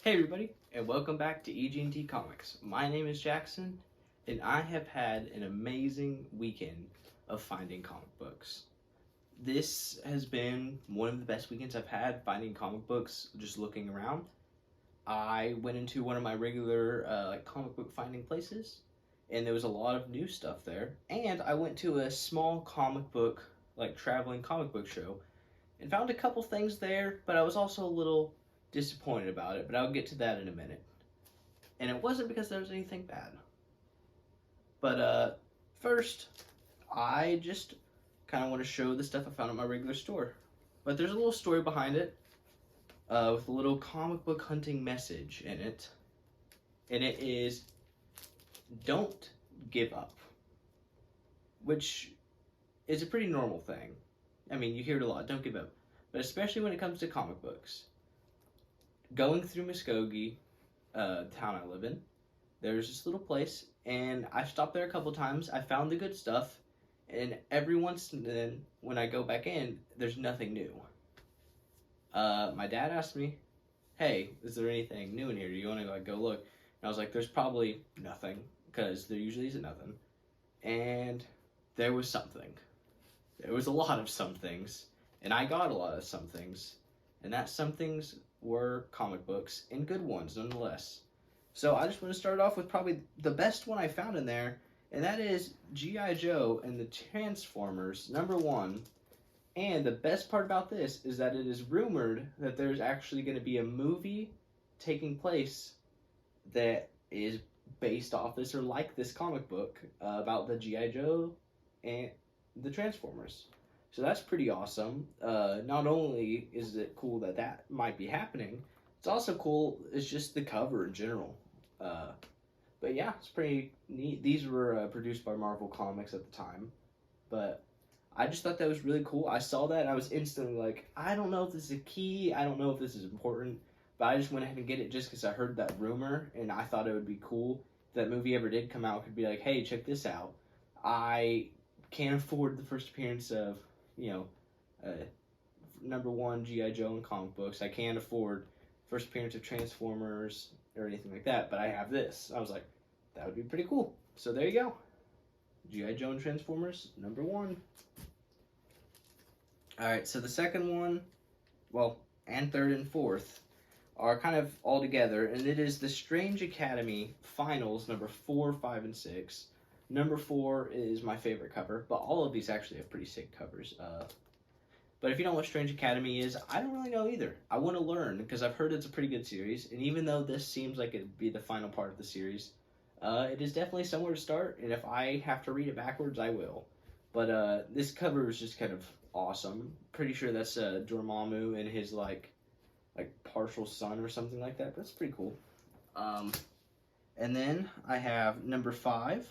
Hey everybody, and welcome back to EG&T Comics. My name is Jackson, and I have had an amazing weekend of finding comic books. This has been one of the best weekends I've had finding comic books, just looking around. I went into one of my regular comic book finding places, and there was a lot of new stuff there. And I went to a small comic book, traveling comic book show, and found a couple things there, but I was also a little disappointed about it, but I'll get to that in a minute. And it wasn't because there was anything bad. But first, I just kind of want to show the stuff I found at my regular store. But there's a little story behind it with a little comic book hunting message in it. And it is, don't give up. Which is a pretty normal thing. I mean, you hear it a lot, don't give up. But especially when it comes to comic books. Going through Muskogee, the town I live in, there's this little place, and I stopped there a couple times. I found the good stuff, and every once and then, when I go back in, there's nothing new. My dad asked me, hey, is there anything new in here? Do you want to go look? And I was like, there's probably nothing, because there usually isn't nothing. And there was something. There was a lot of some things, and I got a lot of some things, and that some things were comic books, and good ones nonetheless. So I just want to start off with probably the best one I found in there, and that is G.I. Joe and the Transformers #1. And the best part about this is that it is rumored that there's actually going to be a movie taking place that is based off this or like this comic book about the G.I. Joe and the Transformers. So that's pretty awesome. Not only is it cool that that might be happening, it's also cool, it's just the cover in general. But yeah, it's pretty neat. These were produced by Marvel Comics at the time. But I just thought that was really cool. I saw that and I was instantly like, I don't know if this is a key, I don't know if this is important, but I just went ahead and get it just because I heard that rumor and I thought it would be cool. If that movie ever did come out, could be like, hey, check this out. I can't afford the first appearance of #1 G.I. Joe in comic books. I can't afford first appearance of Transformers or anything like that, but I have this. I was like, that would be pretty cool. So there you go. G.I. Joe and Transformers #1. Alright, so the second one, and third and fourth, are kind of all together, and it is the Strange Academy Finals #4, 5, and 6. #4 is my favorite cover, but all of these actually have pretty sick covers. But if you don't know what Strange Academy is, I don't really know either. I want to learn, because I've heard it's a pretty good series, and even though this seems like it'd be the final part of the series, it is definitely somewhere to start, and if I have to read it backwards, I will. But this cover is just kind of awesome. Pretty sure that's Dormammu and his, like partial son or something like that, but that's pretty cool. And then I have #5,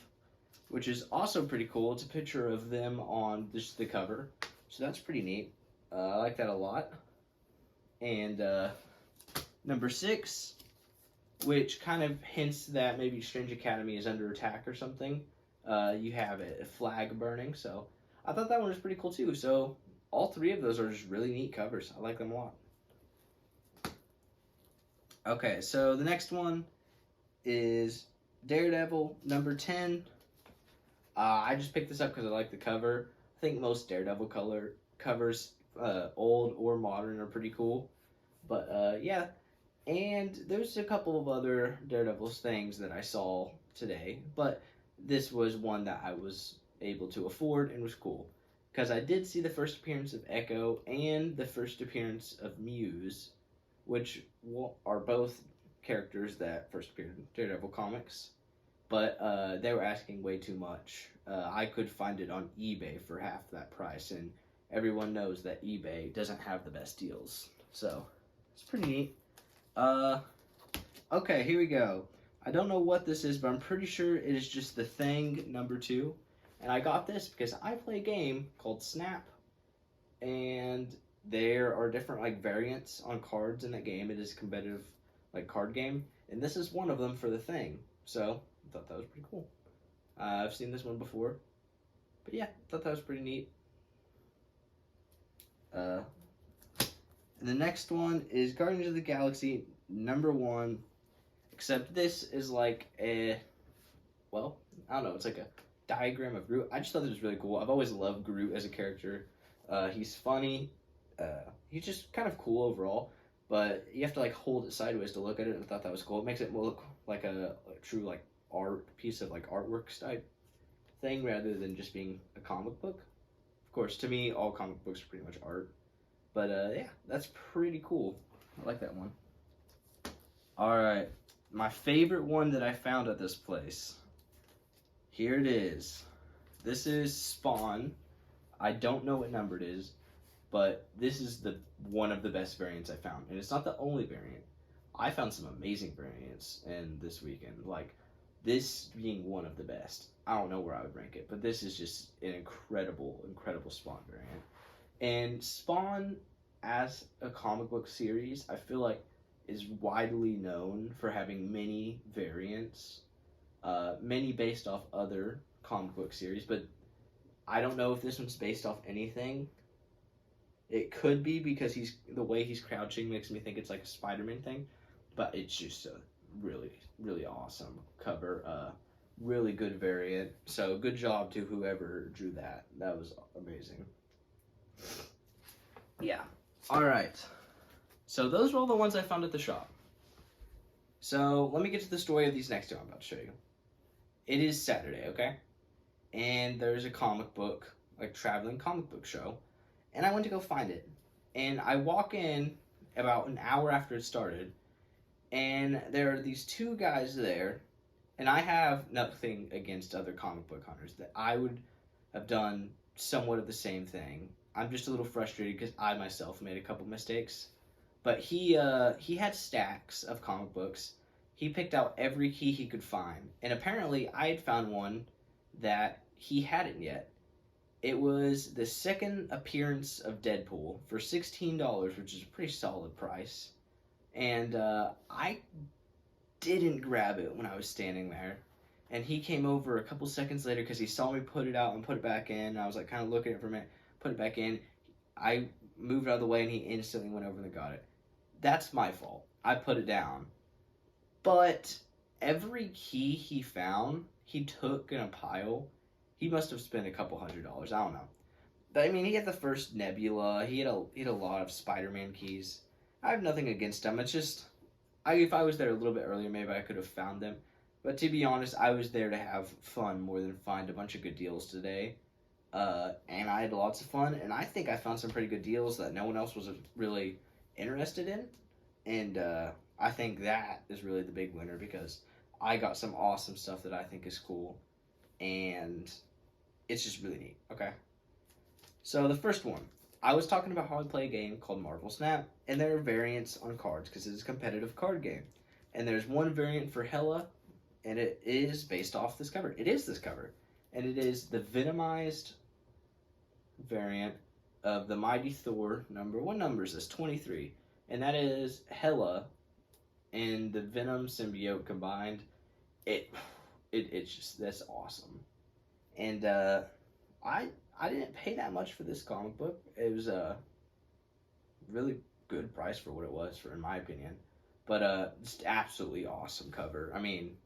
which is also pretty cool. It's a picture of them on just the cover, so that's pretty neat. I like that a lot. And #6, which kind of hints that maybe Strange Academy is under attack or something. You have a flag burning, so I thought that one was pretty cool too. So all three of those are just really neat covers. I like them a lot. Okay, so the next one is Daredevil #10. I just picked this up because I like the cover. I think most Daredevil covers, old or modern, are pretty cool. But yeah, and there's a couple of other Daredevil's things that I saw today, but this was one that I was able to afford and was cool. Because I did see the first appearance of Echo and the first appearance of Muse, which are both characters that first appeared in Daredevil comics. But they were asking way too much. I could find it on eBay for half that price, and everyone knows that eBay doesn't have the best deals. So, it's pretty neat. Okay, here we go. I don't know what this is, but I'm pretty sure it is just the Thing #2. And I got this because I play a game called Snap, and there are different variants on cards in that game. It is a competitive card game, and this is one of them for the Thing. So I thought that was pretty cool. I've seen this one before, but yeah, I thought that was pretty neat. And the next one is Guardians of the Galaxy number one, except this is like a, well, I don't know, it's like a diagram of Groot. I just thought this was really cool. I've always loved Groot as a character. He's funny. He's just kind of cool overall, but you have to like hold it sideways to look at it, and I thought that was cool. It makes it look like a true like art piece of like artwork type thing rather than just being a comic book. Of course, to me, all comic books are pretty much art. But yeah, that's pretty cool. I like that one. All right, my favorite one that I found at this place. Here it is. This is Spawn. I don't know what number it is, but this is the one of the best variants I found, and it's not the only variant. I found some amazing variants in this weekend, like this being one of the best. I don't know where I would rank it, but this is just an incredible Spawn variant. And Spawn, as a comic book series, I feel like is widely known for having many variants, many based off other comic book series, but I don't know if this one's based off anything. It could be because the way he's crouching makes me think it's like a Spider-Man thing, but it's just a really awesome cover. Really good variant. So good job to whoever drew that. That was amazing. Yeah. All right. So those were all the ones I found at the shop. So let me get to the story of these next two I'm about to show you. It is Saturday, okay? And there's a comic book, like traveling comic book show, and I went to go find it. And I walk in about an hour after it started, and there are these two guys there, and I have nothing against other comic book hunters, that I would have done somewhat of the same thing. I'm just a little frustrated because I myself made a couple mistakes. But he had stacks of comic books. He picked out every key he could find, and apparently I had found one that he hadn't yet. It was the second appearance of Deadpool for $16, which is a pretty solid price. And I didn't grab it when I was standing there. And he came over a couple seconds later because he saw me put it out and put it back in. And I was like kind of looking at it for a minute, put it back in. I moved out of the way and he instantly went over and got it. That's my fault. I put it down. But every key he found, he took in a pile. He must have spent a couple $100. I don't know. But I mean, he had the first Nebula. He had a lot of Spider-Man keys. I have nothing against him. It's just, if I was there a little bit earlier, maybe I could have found them. But to be honest, I was there to have fun more than find a bunch of good deals today. And I had lots of fun. And I think I found some pretty good deals that no one else was really interested in. And I think that is really the big winner because I got some awesome stuff that I think is cool. And it's just really neat, okay? So the first one, I was talking about how I play a game called Marvel Snap, and there are variants on cards because it's a competitive card game. And there's one variant for Hela, and it is based off this cover. It is this cover. And it is the Venomized variant of the Mighty Thor number. What number is this? 23. And that is Hela and the Venom symbiote combined. It's just, that's awesome. And I didn't pay that much for this comic book. It was a really good price for what it was, in my opinion. But just absolutely awesome cover. I mean,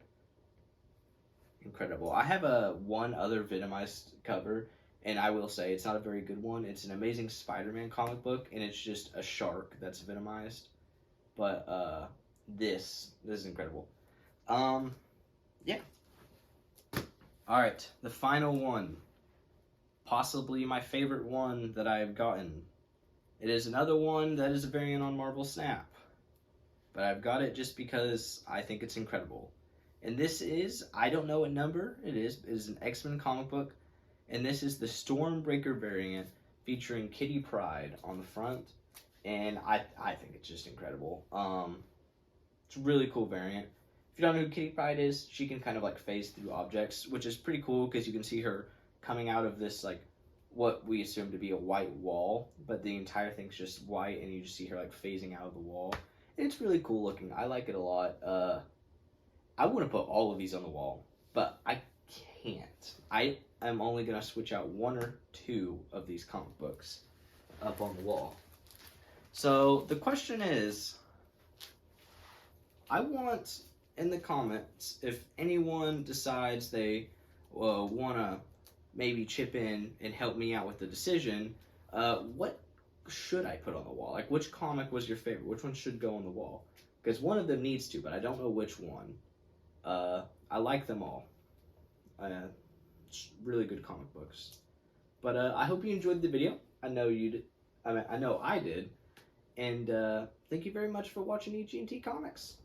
incredible. I have one other Venomized cover, and I will say it's not a very good one. It's an Amazing Spider-Man comic book, and it's just a shark that's Venomized. But this is incredible. Yeah. All right, the final one, possibly my favorite one that I've gotten. It is another one that is a variant on Marvel Snap, but I've got it just because I think it's incredible. And this is, I don't know what number it is an X-Men comic book, and this is the Stormbreaker variant featuring Kitty Pryde on the front, and I think it's just incredible. It's a really cool variant. If you don't know who Kitty Pryde is, she can kind of like phase through objects, which is pretty cool because you can see her coming out of this like what we assume to be a white wall, but the entire thing's just white, and you just see her like phasing out of the wall. It's really cool looking. I like it a lot. I want to put all of these on the wall, but I can't. I am only going to switch out one or two of these comic books up on the wall. So the question is, I want in the comments if anyone decides they want to maybe chip in and help me out with the decision. What should I put on the wall? Like, which comic was your favorite? Which one should go on the wall? Because one of them needs to, but I don't know which one. I like them all. Really good comic books. But I hope you enjoyed the video. I know you did. I know I did. And thank you very much for watching EG&T Comics.